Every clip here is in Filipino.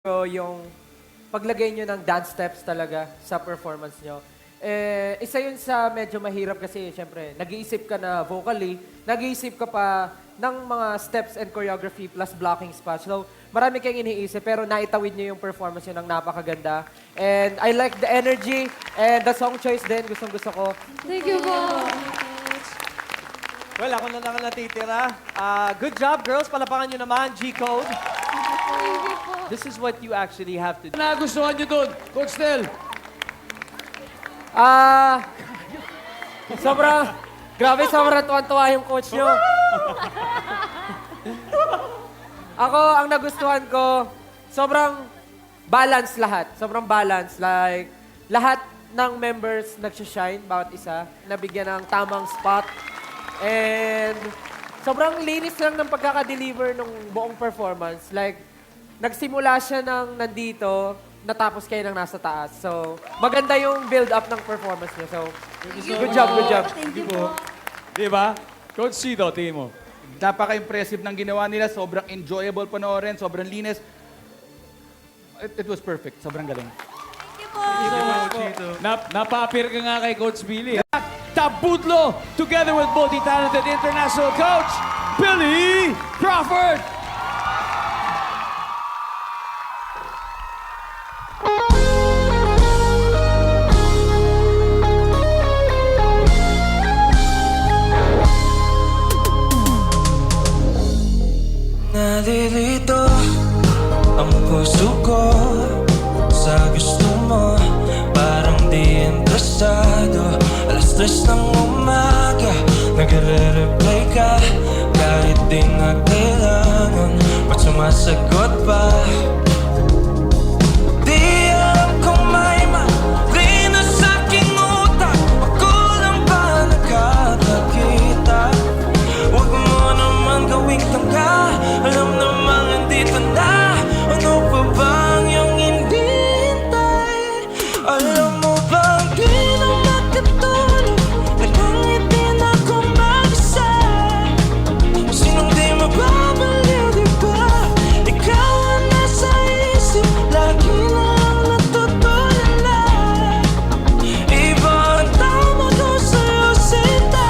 yung paglagay nyo ng dance steps talaga sa performance nyo. Isa yun sa medyo mahirap kasi, syempre, nag-iisip ka na vocally, nag-iisip ka pa ng mga steps and choreography plus blocking spots. So, marami kayong iniisip, pero naitawid nyo yung performance nyo ng napakaganda. And I like the energy and the song choice din, gustong-gusto ko. Thank you po. Well, ako na naman natitira. Good job, girls. Palapakan nyo naman, G-Code. This is what you actually have to do. Nagustuhan nyo dun, Coach Nel? Sobrang tuwan-tuwa yung coach nyo. Ako, ang nagustuhan ko, sobrang balance lahat. Sobrang balance. Like, lahat ng members nagsishine, bawat isa, nabigyan ng tamang spot. And sobrang linis lang ng pagkaka-deliver ng buong performance. Like, nagsimula siya ng nandito, natapos kayo ng nasa taas. So, maganda yung build-up ng performance niya. So, good job, good job. Thank you po. Di ba? Coach Cito, tingin mo. Napaka-impressive ng ginawa nila. Sobrang enjoyable panoorin. Sobrang linis. It was perfect. Sobrang galing. Napapir ka nga kay Coach Billy. Tabudlo, together with multi-talented international coach, Billy Crawford. Nalilito ang puso ko sa gusto mo. Parang di interesado. Alas 3 ng umaga nagre-reply ka kahit di na kailangan. Ba't sumasagot pa? Di alam kung may mali na sa'king utak. Ako lang ba nakakakita? Huwag mo naman gawing tangga. Alam namang andito na. Ano pa bang iyong hinihintay? Alam mo bang di na makatulog? Nakangiti na akong mag-isa. Sinong di mababaliw, di ba? Ikaw ang nasa isip, lagi lang natutulala. Iba ang tama ko sa'yo, sinta.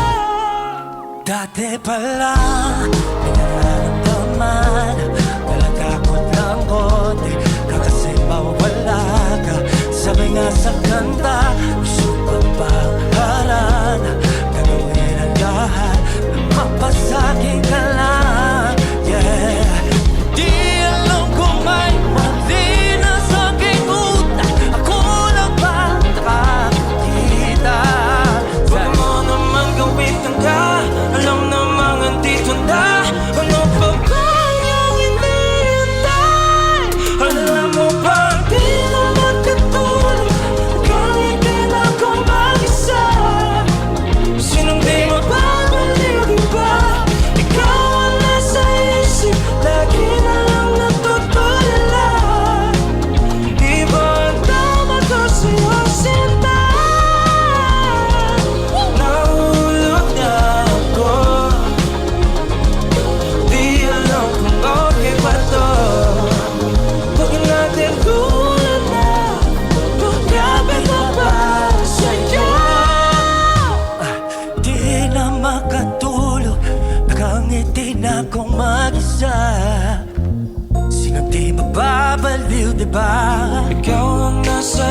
Dati pa lang nararamdaman, nalatakot lang konti kasi mawala ka. Sabi nga sa kanta, gusto pa bang harana? Gagawin ang lahat na mapasakit ka lang. Yeah. Di alam kung may mali na sa aking utak. Ako lang ba nakakakita? Huwag mo naman gawin tangga. Alam namang andito na. Ano pa ba yung hinihintay? Alam mo ba di na makatulog? Kahit di na ako mag-isa. Sinong di mababaliw, di ba? Ikaw ang nasa isip, lagi na lang natutulala. Iba ang tama ko sa'yo, sinta. Nahulog na ako. Di alam kung okay pa to. Huwag natin gulat na pagkabit na para sa'yo. Di na makatulog, nakangiti na akong mag-isa. Sinong di mababaliw, di ba? Ikaw ang nasa